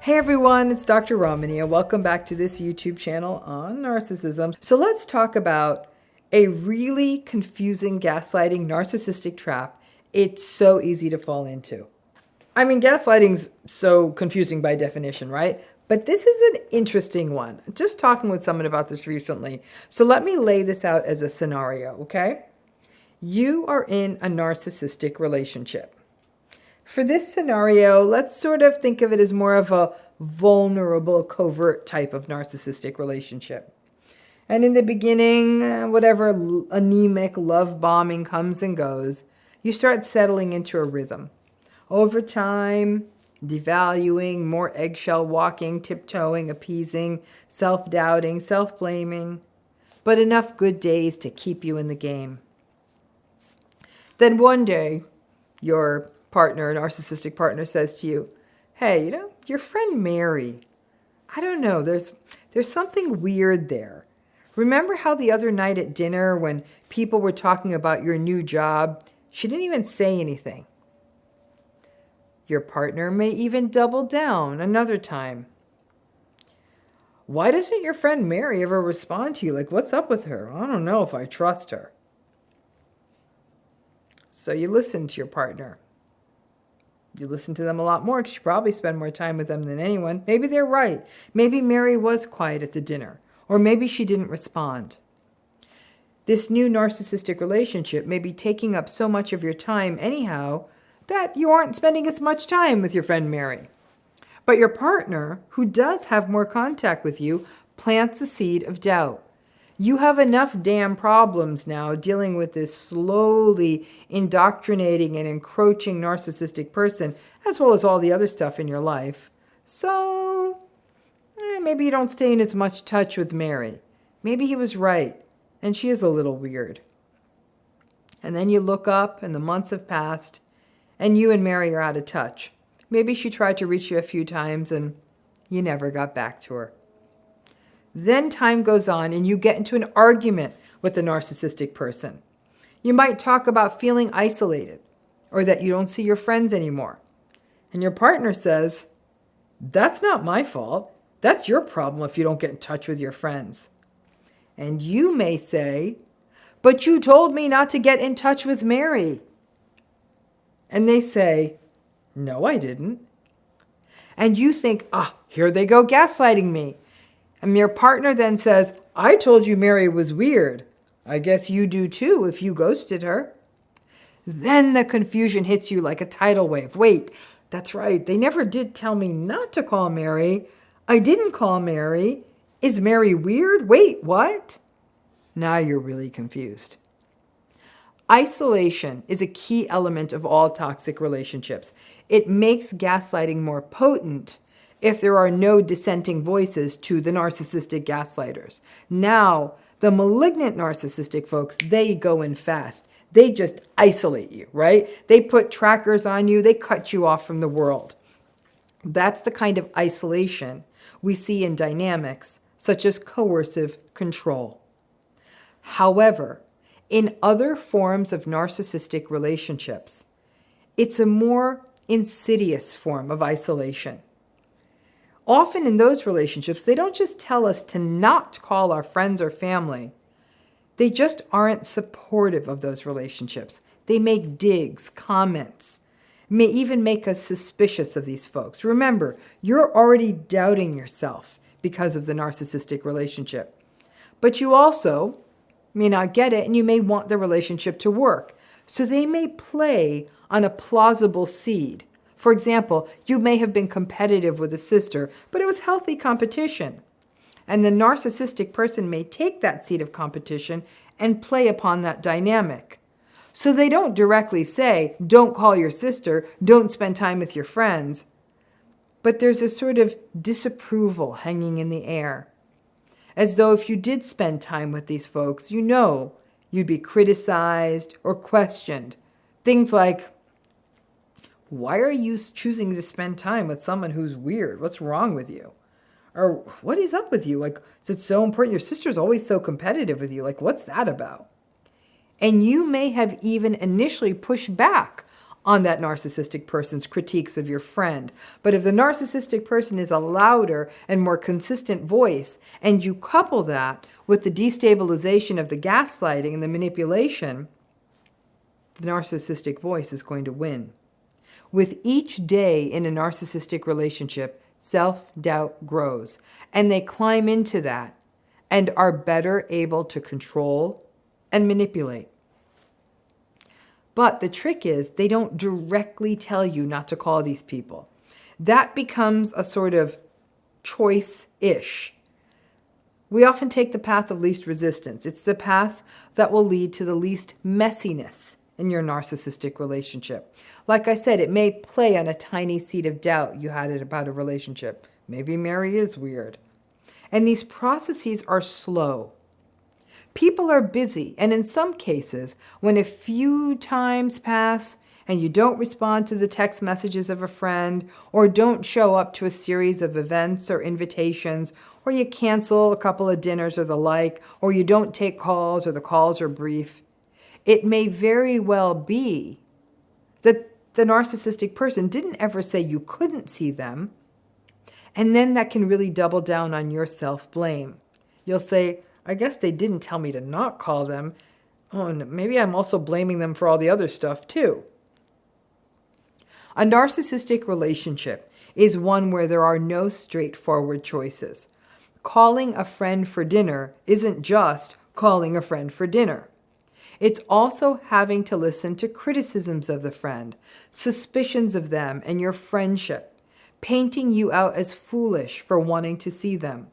Hey everyone, it's Dr. Romani and welcome back to this YouTube channel on narcissism. So let's talk about a really confusing gaslighting narcissistic trap it's so easy to fall into. I mean, gaslighting's so confusing by definition, right? But this is an interesting one. Just talking with someone about this recently. So let me lay this out as a scenario, okay? You are in a narcissistic relationship. For this scenario, let's sort of think of it as more of a vulnerable, covert type of narcissistic relationship. And in the beginning, whatever anemic love bombing comes and goes, you start settling into a rhythm. Over time, devaluing, more eggshell walking, tiptoeing, appeasing, self-doubting, self-blaming, but enough good days to keep you in the game. Then one day, your partner, narcissistic partner, says to you, hey, your friend Mary, I don't know, there's something weird there. Remember how the other night at dinner when people were talking about your new job, she didn't even say anything. Your partner may even double down another time. Why doesn't your friend Mary ever respond to you? Like, what's up with her? I don't know if I trust her. So you listen to your partner. You listen to them a lot more because you probably spend more time with them than anyone. Maybe they're right. Maybe Mary was quiet at the dinner. Or maybe she didn't respond. This new narcissistic relationship may be taking up so much of your time anyhow that you aren't spending as much time with your friend Mary. But your partner, who does have more contact with you, plants a seed of doubt. You have enough damn problems now dealing with this slowly indoctrinating and encroaching narcissistic person, as well as all the other stuff in your life. So, maybe you don't stay in as much touch with Mary. Maybe he was right, and she is a little weird. And then you look up, and the months have passed, and you and Mary are out of touch. Maybe she tried to reach you a few times, and you never got back to her. Then time goes on and you get into an argument with the narcissistic person. You might talk about feeling isolated or that you don't see your friends anymore. And your partner says, that's not my fault. That's your problem if you don't get in touch with your friends. And you may say, but you told me not to get in touch with Mary. And they say, no, I didn't. And you think, here they go gaslighting me. And your partner then says, I told you Mary was weird. I guess you do too if you ghosted her. Then the confusion hits you like a tidal wave. Wait, that's right. They never did tell me not to call Mary. I didn't call Mary. Is Mary weird? Wait, what? Now you're really confused. Isolation is a key element of all toxic relationships. It makes gaslighting more potent if there are no dissenting voices to the narcissistic gaslighters. Now, the malignant narcissistic folks, they go in fast. They just isolate you, right? They put trackers on you. They cut you off from the world. That's the kind of isolation we see in dynamics such as coercive control. However, in other forms of narcissistic relationships, it's a more insidious form of isolation. Often in those relationships, they don't just tell us to not call our friends or family. They just aren't supportive of those relationships. They make digs, comments, may even make us suspicious of these folks. Remember, you're already doubting yourself because of the narcissistic relationship. But you also may not get it, and you may want the relationship to work. So they may play on a plausible seed. For example, you may have been competitive with a sister, but it was healthy competition. And the narcissistic person may take that seed of competition and play upon that dynamic. So they don't directly say, don't call your sister, don't spend time with your friends. But there's a sort of disapproval hanging in the air. As though if you did spend time with these folks, you'd be criticized or questioned. Things like, why are you choosing to spend time with someone who's weird? What's wrong with you? Or what is up with you? Like, is it so important? Your sister's always so competitive with you. Like, what's that about? And you may have even initially pushed back on that narcissistic person's critiques of your friend. But if the narcissistic person is a louder and more consistent voice, and you couple that with the destabilization of the gaslighting and the manipulation, the narcissistic voice is going to win. With each day in a narcissistic relationship, self-doubt grows, and they climb into that and are better able to control and manipulate. But the trick is they don't directly tell you not to call these people. That becomes a sort of choice-ish. We often take the path of least resistance. It's the path that will lead to the least messiness in your narcissistic relationship. Like I said, it may play on a tiny seed of doubt you had about a relationship. Maybe Mary is weird. And these processes are slow. People are busy, and in some cases, when a few times pass and you don't respond to the text messages of a friend, or don't show up to a series of events or invitations, or you cancel a couple of dinners or the like, or you don't take calls or the calls are brief, it may very well be that the narcissistic person didn't ever say you couldn't see them, and then that can really double down on your self-blame. You'll say, I guess they didn't tell me to not call them. Oh, and maybe I'm also blaming them for all the other stuff too. A narcissistic relationship is one where there are no straightforward choices. Calling a friend for dinner isn't just calling a friend for dinner. It's also having to listen to criticisms of the friend, suspicions of them and your friendship, painting you out as foolish for wanting to see them.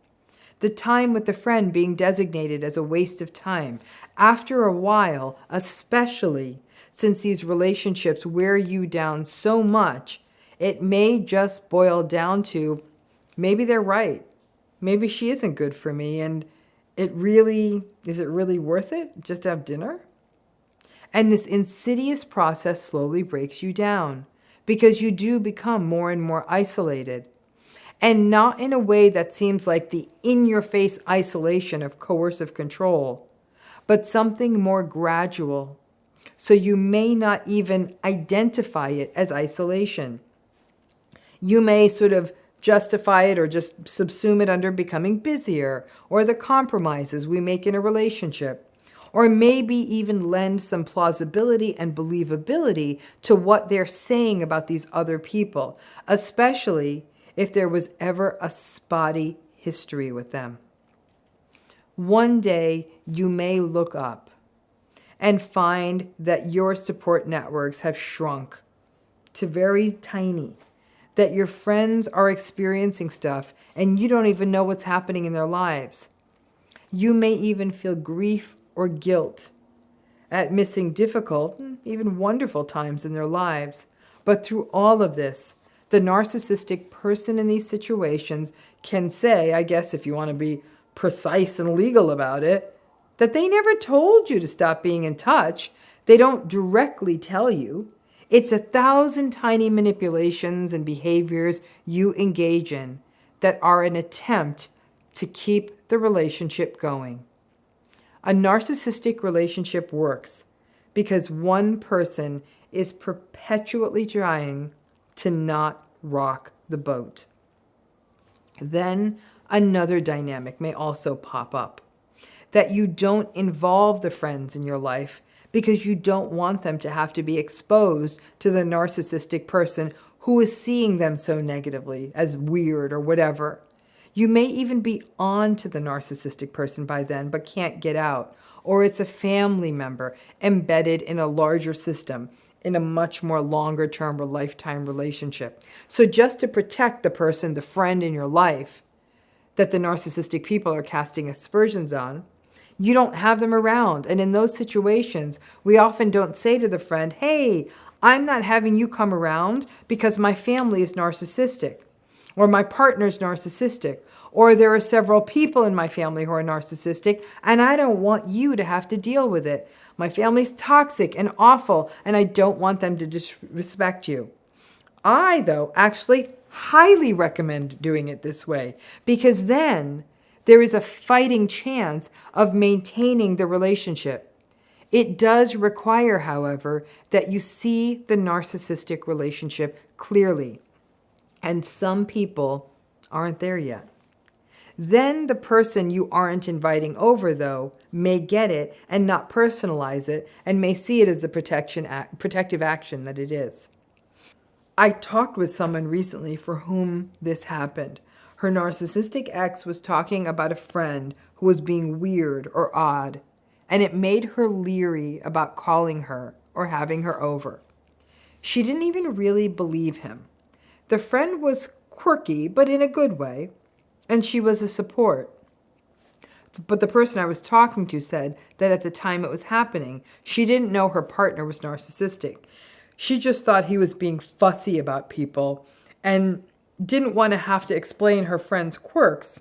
The time with the friend being designated as a waste of time. After a while, especially since these relationships wear you down so much, it may just boil down to, maybe they're right. Maybe she isn't good for me, and is it really worth it just to have dinner? And this insidious process slowly breaks you down because you do become more and more isolated. And not in a way that seems like the in-your-face isolation of coercive control, but something more gradual. So you may not even identify it as isolation. You may sort of justify it or just subsume it under becoming busier or the compromises we make in a relationship, or maybe even lend some plausibility and believability to what they're saying about these other people, especially if there was ever a spotty history with them. One day you may look up and find that your support networks have shrunk to very tiny, that your friends are experiencing stuff and you don't even know what's happening in their lives. You may even feel grief or guilt at missing difficult, even wonderful times in their lives. But through all of this, the narcissistic person in these situations can say, I guess if you want to be precise and legal about it, that they never told you to stop being in touch. They don't directly tell you. It's 1,000 tiny manipulations and behaviors you engage in that are an attempt to keep the relationship going. A narcissistic relationship works because one person is perpetually trying to not rock the boat. Then another dynamic may also pop up, that you don't involve the friends in your life because you don't want them to have to be exposed to the narcissistic person who is seeing them so negatively, as weird or whatever. You may even be on to the narcissistic person by then, but can't get out. Or it's a family member embedded in a larger system, in a much more longer-term or lifetime relationship. So just to protect the person, the friend in your life, that the narcissistic people are casting aspersions on, you don't have them around. And in those situations, we often don't say to the friend, hey, I'm not having you come around because my family is narcissistic, or my partner's narcissistic, or there are several people in my family who are narcissistic, and I don't want you to have to deal with it. My family's toxic and awful, and I don't want them to disrespect you. I, though, actually highly recommend doing it this way, because then there is a fighting chance of maintaining the relationship. It does require, however, that you see the narcissistic relationship clearly. And some people aren't there yet. Then the person you aren't inviting over, though, may get it and not personalize it and may see it as the protective action that it is. I talked with someone recently for whom this happened. Her narcissistic ex was talking about a friend who was being weird or odd, and it made her leery about calling her or having her over. She didn't even really believe him. The friend was quirky, but in a good way, and she was a support. But the person I was talking to said that at the time it was happening, she didn't know her partner was narcissistic. She just thought he was being fussy about people and didn't want to have to explain her friend's quirks.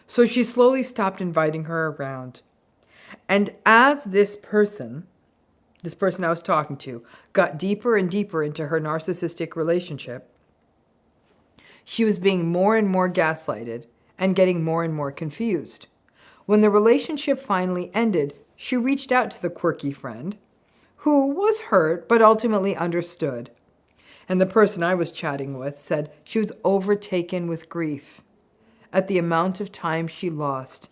So she slowly stopped inviting her around. And as this person I was talking to, got deeper and deeper into her narcissistic relationship, she was being more and more gaslighted and getting more and more confused. When the relationship finally ended, she reached out to the quirky friend, who was hurt but ultimately understood. And the person I was chatting with said she was overtaken with grief at the amount of time she lost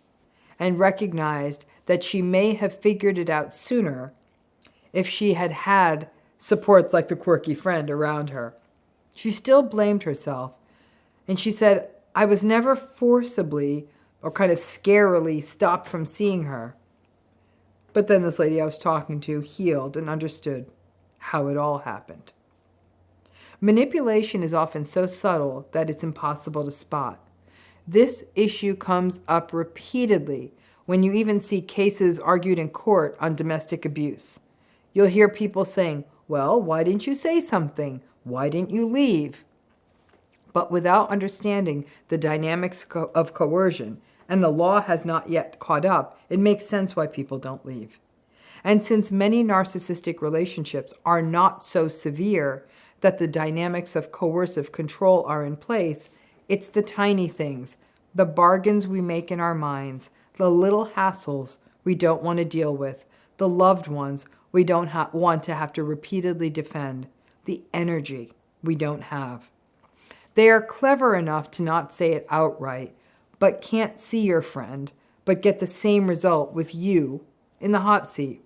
and recognized that she may have figured it out sooner if she had had supports like the quirky friend around her. She still blamed herself, and she said, I was never forcibly or kind of scarily stopped from seeing her. But then this lady I was talking to healed and understood how it all happened. Manipulation is often so subtle that it's impossible to spot. This issue comes up repeatedly when you even see cases argued in court on domestic abuse. You'll hear people saying, well, why didn't you say something? Why didn't you leave? But without understanding the dynamics of coercion, and the law has not yet caught up, it makes sense why people don't leave. And since many narcissistic relationships are not so severe that the dynamics of coercive control are in place, it's the tiny things, the bargains we make in our minds, the little hassles we don't want to deal with, the loved ones we don't want to have to repeatedly defend, the energy we don't have. They are clever enough to not say it outright, but can't see your friend, but get the same result with you in the hot seat.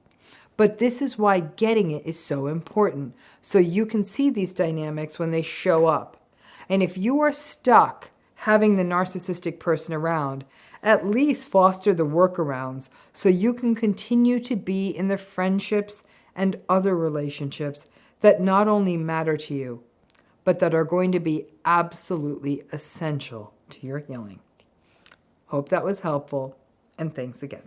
But this is why getting it is so important, so you can see these dynamics when they show up. And if you are stuck having the narcissistic person around, at least foster the workarounds so you can continue to be in the friendships and other relationships that not only matter to you, but that are going to be absolutely essential to your healing. Hope that was helpful, and thanks again.